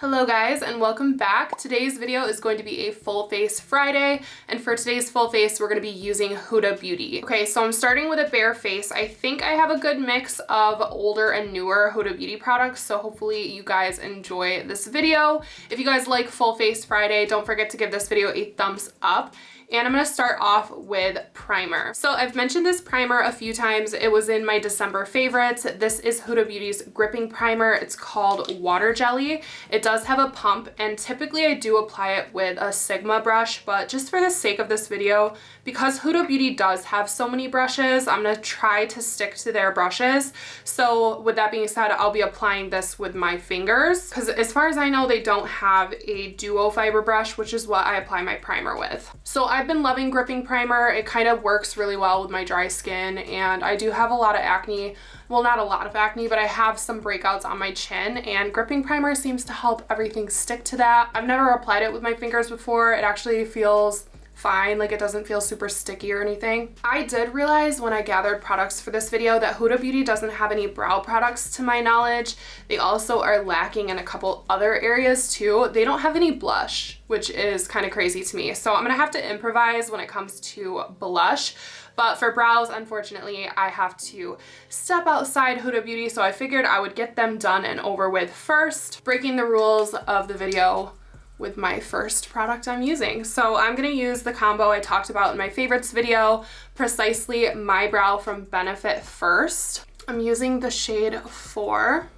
Hello guys and welcome back. Today's video is going to be a full face Friday, and for today's full face we're going to be using Huda Beauty. Okay, so I'm starting with a bare face. I think I have a good mix of older and newer Huda Beauty products, so hopefully you guys enjoy this video. If you guys like full face Friday, don't forget to give this video a thumbs up. And I'm going to start off with primer. So I've mentioned this primer a few times. It was in my December favorites. This is Huda Beauty's gripping primer. It's called Water Jelly. It does have a pump, and typically I do apply it with a Sigma brush, but just for the sake of this video, because Huda Beauty does have so many brushes, I'm going to try to stick to their brushes. So with that being said, I'll be applying this with my fingers, because as far as I know, they don't have a duo fiber brush, which is what I apply my primer with. So I've been loving gripping primer. It kind of works really well with my dry skin, and I do have a lot of acne. Well, not a lot of acne, but I have some breakouts on my chin, and gripping primer seems to help everything stick to that. I've never applied it with my fingers before. It actually feels fine, like it doesn't feel super sticky or anything. I did realize when I gathered products for this video that Huda Beauty doesn't have any brow products to my knowledge. They also are lacking in a couple other areas too. They don't have any blush, which is kind of crazy to me. So I'm gonna have to improvise when it comes to blush. But for brows, unfortunately, I have to step outside Huda Beauty, so I figured I would get them done and over with first, breaking the rules of the video with my first product I'm using. So I'm gonna use the combo I talked about in my favorites video, Precisely My Brow from Benefit first. I'm using the shade 4.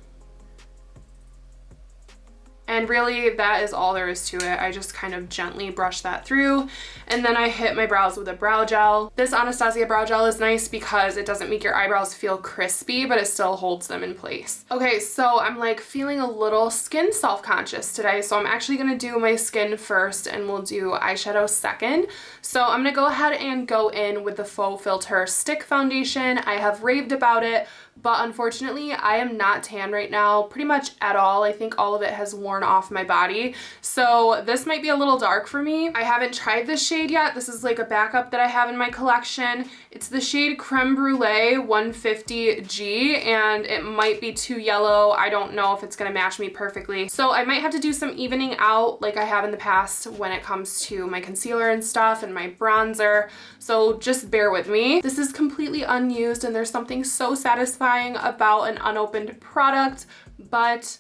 And really, that is all there is to it. I just kind of gently brush that through, and then I hit my brows with a brow gel. This Anastasia brow gel is nice because it doesn't make your eyebrows feel crispy, but it still holds them in place. Okay, so I'm like feeling a little skin self-conscious today, so I'm actually gonna do my skin first and we'll do eyeshadow second. So I'm gonna go ahead and go in with the Faux Filter Stick Foundation. I have raved about it, but unfortunately I am not tan right now pretty much at all. I think all of it has worn off my body, so this might be a little dark for me. I haven't tried this shade yet. This is like a backup that I have in my collection. It's the shade Creme Brulee 150G, and it might be too yellow. I don't know if it's gonna match me perfectly, so I might have to do some evening out like I have in the past when it comes to my concealer and stuff and my bronzer, so just bear with me. This is completely unused, and there's something so satisfying about an unopened product, but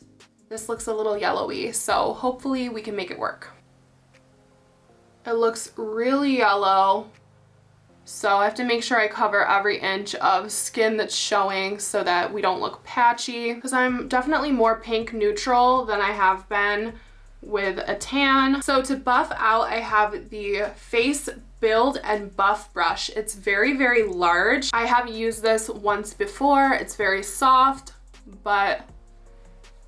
this looks a little yellowy, so hopefully we can make it work. It looks really yellow, so I have to make sure I cover every inch of skin that's showing so that we don't look patchy, because I'm definitely more pink neutral than I have been with a tan. So to buff out, I have the Face Build and Buff brush. It's very, very large. I have used this once before. It's very soft, but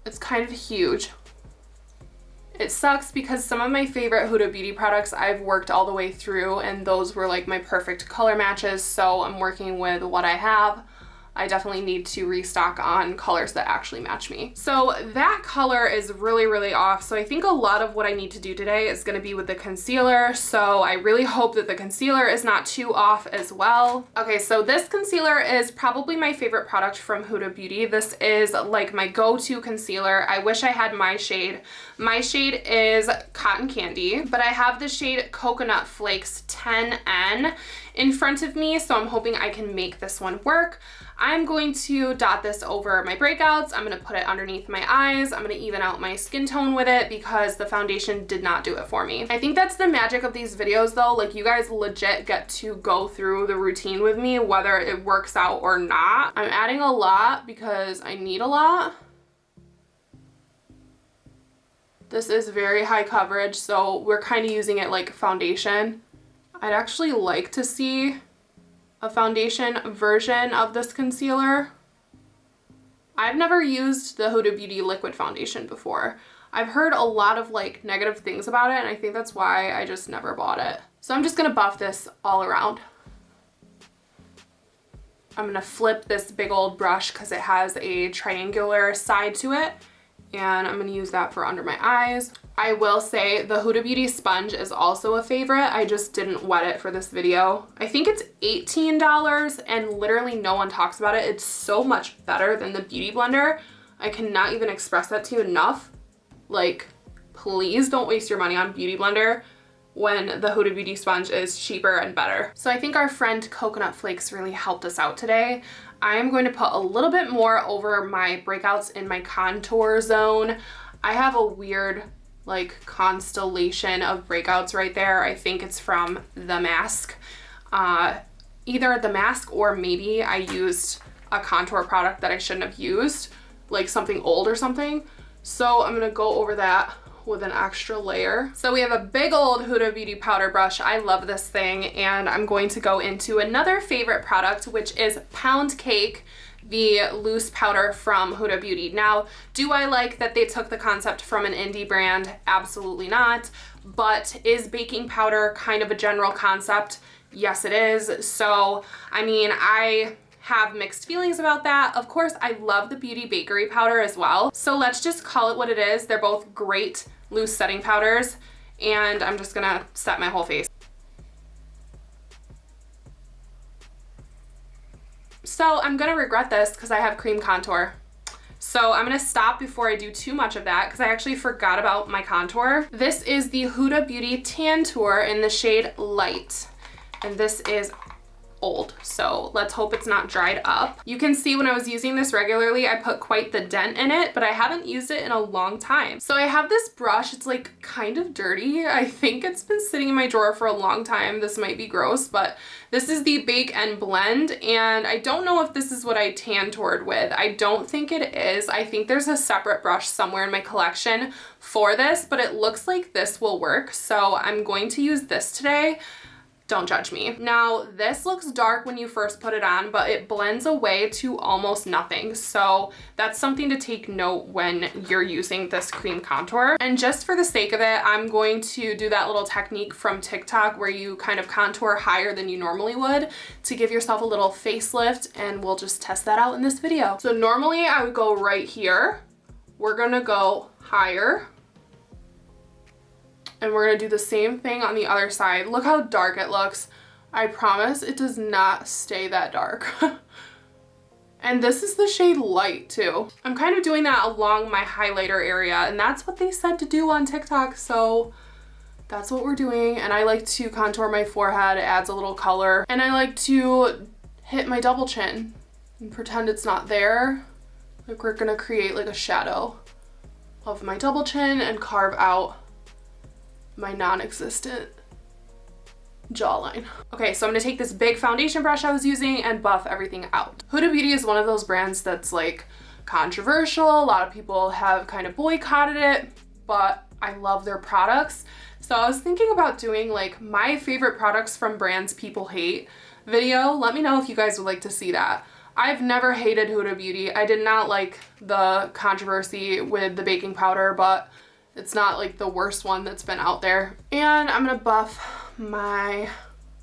it's kind of huge. It sucks because some of my favorite Huda Beauty products I've worked all the way through, and those were like my perfect color matches, so I'm working with what I have. I definitely need to restock on colors that actually match me. So that color is really, really off. So I think a lot of what I need to do today is gonna be with the concealer. So I really hope that the concealer is not too off as well. Okay, so this concealer is probably my favorite product from Huda Beauty. This is like my go-to concealer. I wish I had my shade. My shade is Cotton Candy, but I have the shade Coconut Flakes 10N in front of me, so I'm hoping I can make this one work. I'm going to dot this over my breakouts. I'm going to put it underneath my eyes. I'm going to even out my skin tone with it because the foundation did not do it for me. I think that's the magic of these videos though. Like, you guys legit get to go through the routine with me, whether it works out or not. I'm adding a lot because I need a lot. This is very high coverage, so we're kind of using it like foundation. I'd actually like to see a foundation version of this concealer. I've never used the Huda Beauty liquid foundation before. I've heard a lot of like negative things about it, and I think that's why I just never bought it. So I'm just gonna buff this all around. I'm gonna flip this big old brush because it has a triangular side to it, and I'm gonna use that for under my eyes. I will say the Huda Beauty sponge is also a favorite. I just didn't wet it for this video. I think it's $18 and literally no one talks about it. It's so much better than the Beauty Blender. I cannot even express that to you enough. Like, please don't waste your money on Beauty Blender when the Huda Beauty sponge is cheaper and better. So I think our friend Coconut Flakes really helped us out today. I am going to put a little bit more over my breakouts in my contour zone. I have a weird like constellation of breakouts right there. I think it's from the mask. Either the mask or maybe I used a contour product that I shouldn't have used, like something old or something. So I'm gonna go over that with an extra layer. So we have a big old Huda Beauty powder brush. I love this thing, and I'm going to go into another favorite product, which is Pound Cake, the loose powder from Huda Beauty. Now, do I like that they took the concept from an indie brand? Absolutely not. But is baking powder kind of a general concept? Yes, it is. So, I mean, I have mixed feelings about that. Of course, I love the Beauty Bakery powder as well. So let's just call it what it is. They're both great loose setting powders, and I'm just gonna set my whole face. So I'm gonna regret this because I have cream contour. So I'm gonna stop before I do too much of that because I actually forgot about my contour. This is the Huda Beauty Tantour in the shade Light, and this is old, so let's hope it's not dried up. You can see when I was using this regularly, I put quite the dent in it, but I haven't used it in a long time. So I have this brush. It's like kind of dirty. I think it's been sitting in my drawer for a long time. This might be gross, but this is the Bake and Blend, and I don't know if this is what I tantoured with. I don't think it is. I think there's a separate brush somewhere in my collection for this, but it looks like this will work, so I'm going to use this today. Don't judge me. Now, this looks dark when you first put it on, but it blends away to almost nothing. So that's something to take note when you're using this cream contour. And just for the sake of it, I'm going to do that little technique from TikTok where you kind of contour higher than you normally would to give yourself a little facelift, and we'll just test that out in this video. So normally I would go right here. We're gonna go higher. And we're gonna do the same thing on the other side. Look how dark it looks. I promise it does not stay that dark. And this is the shade Light too. I'm kind of doing that along my highlighter area, and that's what they said to do on TikTok, so that's what we're doing. And I like to contour my forehead, it adds a little color. And I like to hit my double chin and pretend it's not there. Like we're gonna create like a shadow of my double chin and carve out my non-existent jawline. Okay, so I'm gonna take this big foundation brush I was using and buff everything out. Huda Beauty is one of those brands that's like controversial. A lot of people have kind of boycotted it, but I love their products. So I was thinking about doing like my favorite products from brands people hate video. Let me know if you guys would like to see that. I've never hated Huda Beauty. I did not like the controversy with the baking powder, but it's not like the worst one that's been out there. And I'm gonna buff my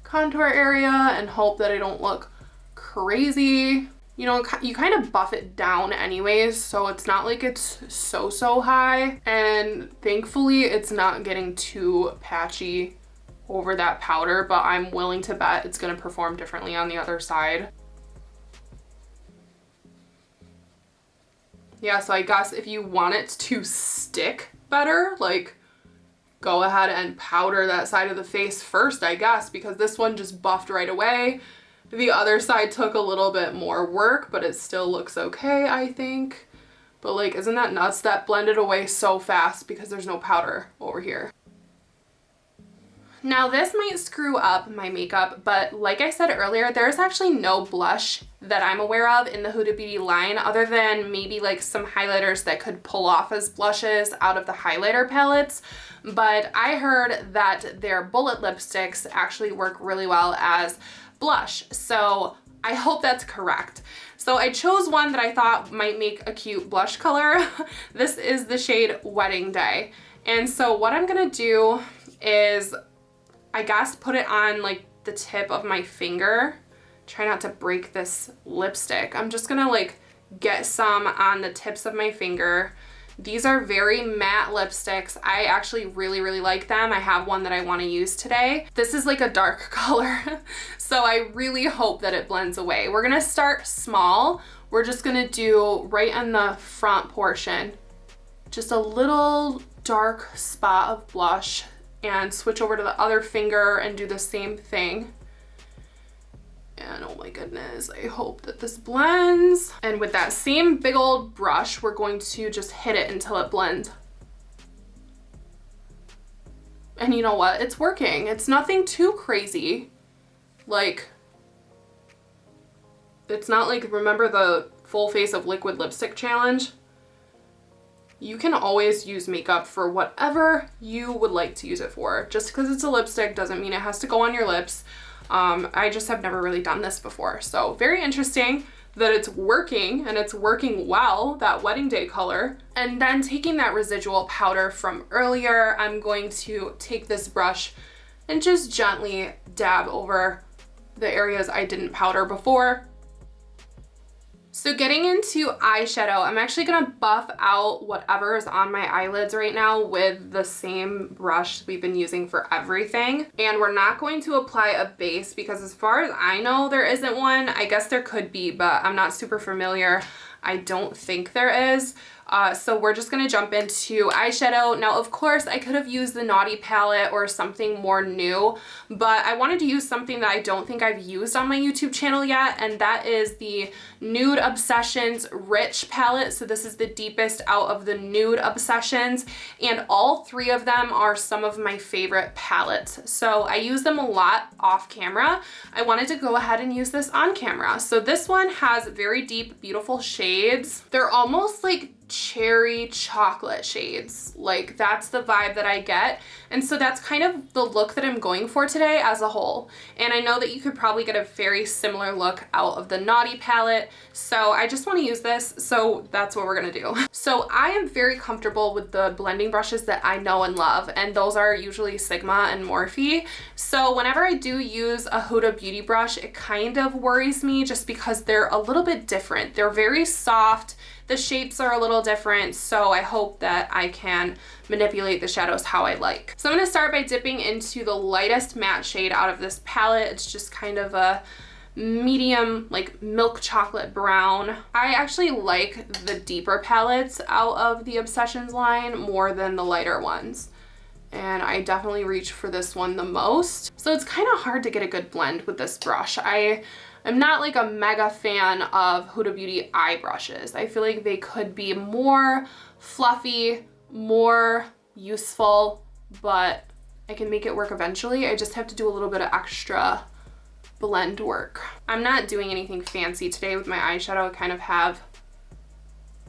contour area and hope that I don't look crazy. You know, you kind of buff it down anyways, so it's not like it's so high. And thankfully it's not getting too patchy over that powder, but I'm willing to bet it's gonna perform differently on the other side. Yeah, so I guess if you want it to stick better, like go ahead and powder that side of the face first, I guess, because this one just buffed right away. The other side took a little bit more work, but it still looks okay, I think. But like, isn't that nuts? That blended away so fast because there's no powder over here. Now this might screw up my makeup, but like I said earlier, there's actually no blush that I'm aware of in the Huda Beauty line other than maybe like some highlighters that could pull off as blushes out of the highlighter palettes. But I heard that their bullet lipsticks actually work really well as blush. So I hope that's correct. So I chose one that I thought might make a cute blush color. This is the shade Wedding Day. And so what I'm gonna do is, I guess, put it on like the tip of my finger. Try not to break this lipstick. I'm just gonna like get some on the tips of my finger. These are very matte lipsticks. I actually really like them. I have one that I want to use today. This is like a dark color, so I really hope that it blends away. We're gonna start small. We're just gonna do right on the front portion just a little dark spot of blush and switch over to the other finger and do the same thing. And oh my goodness, I hope that this blends. And with that same big old brush, we're going to just hit it until it blends. And you know what? It's working. It's nothing too crazy. Like, it's not like, remember the full face of liquid lipstick challenge? You can always use makeup for whatever you would like to use it for. Just because it's a lipstick doesn't mean it has to go on your lips. I just have never really done this before. So very interesting that it's working, and it's working well, that wedding day color. And then taking that residual powder from earlier, I'm going to take this brush and just gently dab over the areas I didn't powder before. So getting into eyeshadow, I'm actually gonna buff out whatever is on my eyelids right now with the same brush we've been using for everything. And we're not going to apply a base because as far as I know, there isn't one. I guess there could be, but I'm not super familiar. I don't think there is. So we're just gonna jump into eyeshadow. Now, of course, I could have used the Naughty palette or something more new, but I wanted to use something that I don't think I've used on my YouTube channel yet, and that is the Nude Obsessions Rich palette. So this is the deepest out of the Nude Obsessions, and all three of them are some of my favorite palettes. So I use them a lot off camera. I wanted to go ahead and use this on camera. So this one has very deep, beautiful shades. They're almost like cherry chocolate shades. Like, that's the vibe that I get. And so that's kind of the look that I'm going for today as a whole. And I know that you could probably get a very similar look out of the Naughty palette. So I just want to use this. So that's what we're going to do. So I am very comfortable with the blending brushes that I know and love. And those are usually Sigma and Morphe. So whenever I do use a Huda Beauty brush, it kind of worries me just because they're a little bit different. They're very soft. The shapes are a little different, so I hope that I can manipulate the shadows how I like. So I'm going to start by dipping into the lightest matte shade out of this palette. It's just kind of a medium, like milk chocolate brown. I actually like the deeper palettes out of the Obsessions line more than the lighter ones. And I definitely reach for this one the most. So it's kind of hard to get a good blend with this brush. I'm not like a mega fan of Huda Beauty eye brushes. I feel like they could be more fluffy, more useful, but I can make it work eventually. I just have to do a little bit of extra blend work. I'm not doing anything fancy today with my eyeshadow. I kind of have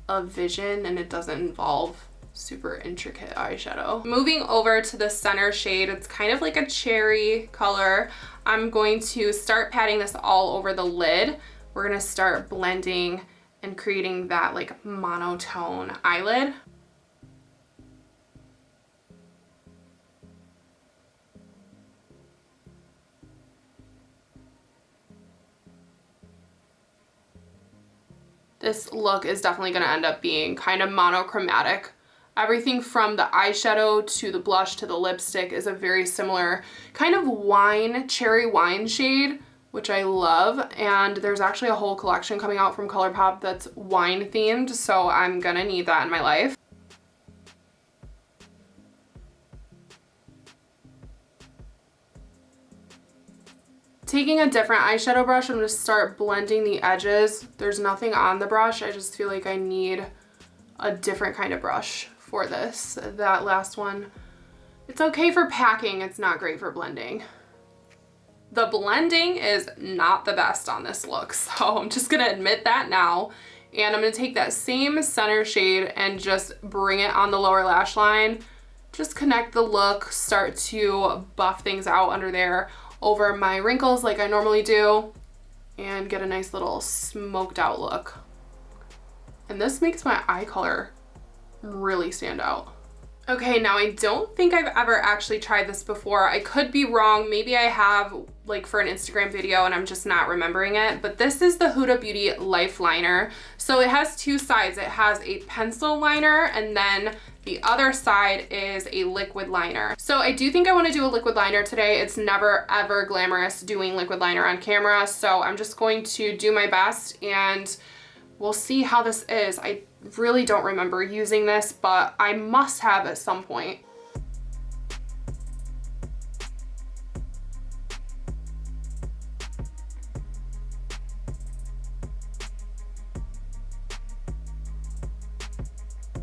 a vision and it doesn't involve super intricate eyeshadow. Moving over to the center shade, it's kind of like a cherry color. I'm going to start patting this all over the lid. We're gonna start blending and creating that like monotone eyelid. This look is definitely gonna end up being kind of monochromatic. Everything from the eyeshadow to the blush to the lipstick is a very similar kind of wine, cherry wine shade, which I love. And there's actually a whole collection coming out from ColourPop that's wine themed, so I'm gonna need that in my life. Taking a different eyeshadow brush, I'm gonna start blending the edges. There's nothing on the brush. I just feel like I need a different kind of brush for this. That last one, it's okay for packing, it's not great for blending. The blending is not the best on this look, so I'm just gonna admit that now. And I'm gonna take that same center shade and just bring it on the lower lash line. Just connect the look, start to buff things out under there over my wrinkles like I normally do, and get a nice little smoked out look. And this makes my eye color really stand out. Okay, now I don't think I've ever actually tried this before. I could be wrong. Maybe I have, like for an Instagram video and I'm just not remembering it. But this is the Huda Beauty Life Liner. So it has two sides. It has a pencil liner and then the other side is a liquid liner. So I do think I want to do a liquid liner today. It's never ever glamorous doing liquid liner on camera. So I'm just going to do my best and we'll see how this is. I really don't remember using this, but I must have at some point.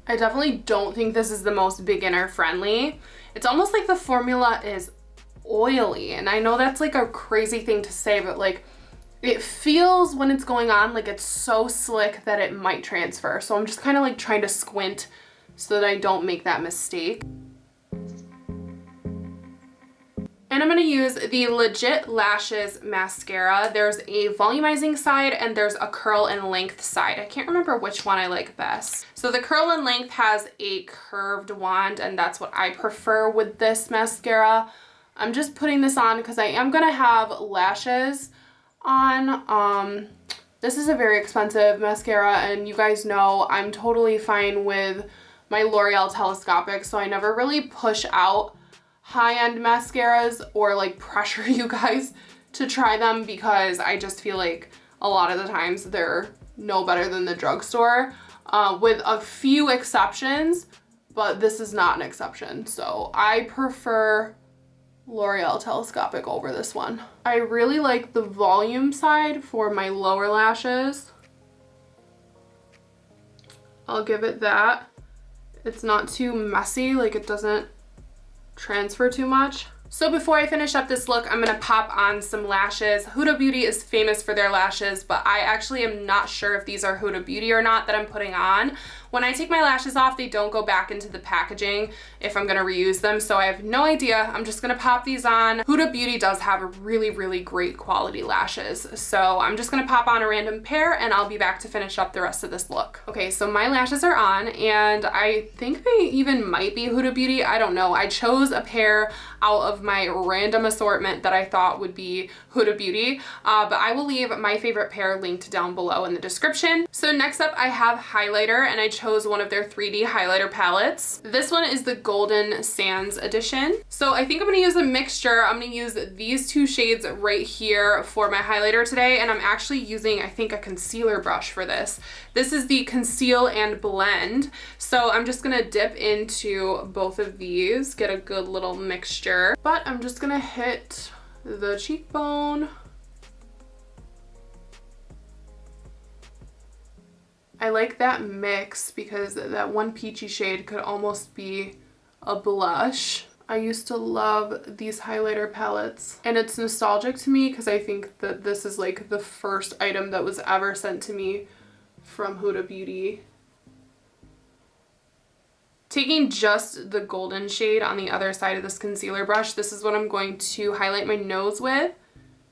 I definitely don't think this is the most beginner friendly. It's almost like the formula is oily, and I know that's like a crazy thing to say, but like it feels when it's going on like it's so slick that it might transfer. So I'm just kind of like trying to squint so that I don't make that mistake. And I'm going to use the Legit Lashes mascara. There's a volumizing side and there's a curl and length side. I can't remember which one I like best. So the curl and length has a curved wand, and that's what I prefer with this mascara. I'm just putting this on because I am going to have lashes on. This is a very expensive mascara, and you guys know I'm totally fine with my L'Oreal Telescopic, so I never really push out high-end mascaras or like pressure you guys to try them, because I just feel like a lot of the times they're no better than the drugstore, with a few exceptions, but this is not an exception. So I prefer L'Oreal Telescopic over this one. I really like the volume side for my lower lashes. I'll give it that. It's not too messy, like it doesn't transfer too much. So before I finish up this look, I'm gonna pop on some lashes. Huda Beauty is famous for their lashes, but I actually am not sure if these are Huda Beauty or not that I'm putting on. When I take my lashes off, they don't go back into the packaging if I'm gonna reuse them, so I have no idea. I'm just gonna pop these on. Huda Beauty does have really, really great quality lashes, so I'm just gonna pop on a random pair and I'll be back to finish up the rest of this look. Okay, so my lashes are on, and I think they even might be Huda Beauty. I don't know. I chose a pair out of my random assortment that I thought would be Huda Beauty, but I will leave my favorite pair linked down below in the description. So next up I have highlighter, and I chose one of their 3D highlighter palettes. This one is the Golden Sands edition. So I think I'm gonna use a mixture. I'm gonna use these two shades right here for my highlighter today, and I'm actually using, I think, a concealer brush for this. This is the Conceal and Blend. So I'm just gonna dip into both of these, get a good little mixture, but I'm just gonna hit the cheekbone. I like that mix because that one peachy shade could almost be a blush. I used to love these highlighter palettes, and it's nostalgic to me because I think that this is like the first item that was ever sent to me from Huda Beauty. Taking just the golden shade on the other side of this concealer brush, this is what I'm going to highlight my nose with.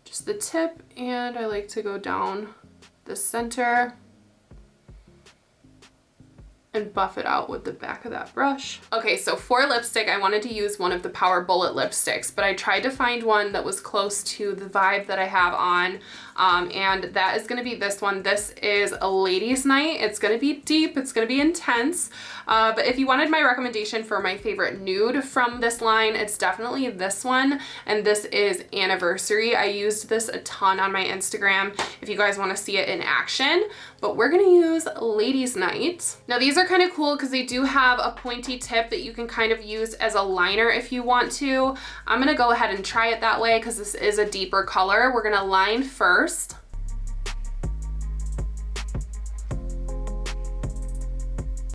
Just the tip, and I like to go down the center and buff it out with the back of that brush. Okay, so for lipstick, I wanted to use one of the Power Bullet lipsticks, but I tried to find one that was close to the vibe that I have on, and that is gonna be this one. This is a Ladies Night. It's gonna be deep, it's gonna be intense, but if you wanted my recommendation for my favorite nude from this line, it's definitely this one, and this is Anniversary. I used this a ton on my Instagram if you guys wanna see it in action, but we're gonna use Ladies Night. Now these are kind of cool because they do have a pointy tip that you can kind of use as a liner if you want to. I'm gonna go ahead and try it that way because this is a deeper color. We're gonna line first.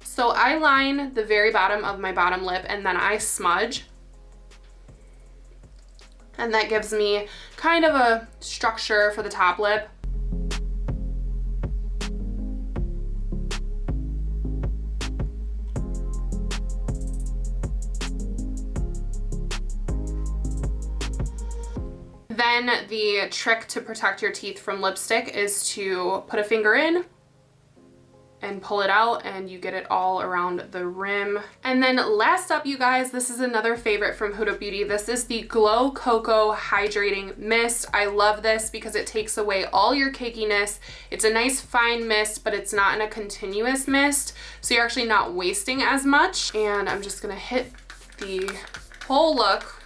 So I line the very bottom of my bottom lip and then I smudge. And that gives me kind of a structure for the top lip. Then the trick to protect your teeth from lipstick is to put a finger in and pull it out, and you get it all around the rim. And then last up, you guys, this is another favorite from Huda Beauty. This is the Glow Cocoa Hydrating Mist. I love this because it takes away all your cakiness. It's a nice fine mist, but it's not in a continuous mist, so you're actually not wasting as much. And I'm just gonna hit the whole look,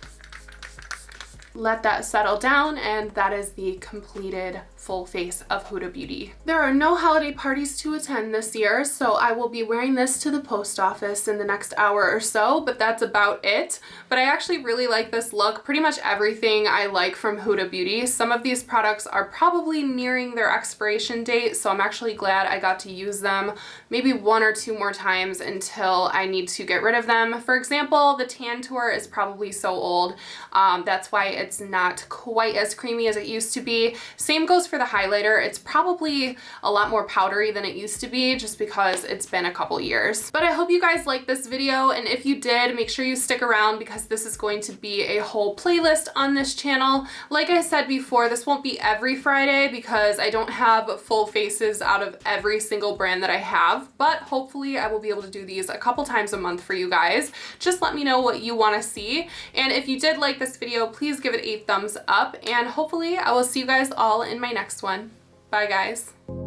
let that settle down, and that is the completed full face of Huda Beauty. There are no holiday parties to attend this year, so I will be wearing this to the post office in the next hour or so, but that's about it. But I actually really like this look. Pretty much everything I like from Huda Beauty. Some of these products are probably nearing their expiration date, so I'm actually glad I got to use them maybe 1 or 2 more times until I need to get rid of them. For example, the Tantour is probably so old. That's why it's not quite as creamy as it used to be. Same goes for the highlighter. It's probably a lot more powdery than it used to be just because it's been a couple years. But I hope you guys liked this video, and if you did, make sure you stick around because this is going to be a whole playlist on this channel. Like I said before, this won't be every Friday because I don't have full faces out of every single brand that I have, but hopefully I will be able to do these a couple times a month for you guys. Just let me know what you want to see, and if you did like this video, please give it a thumbs up, and hopefully I will see you guys all in my next one. Bye guys.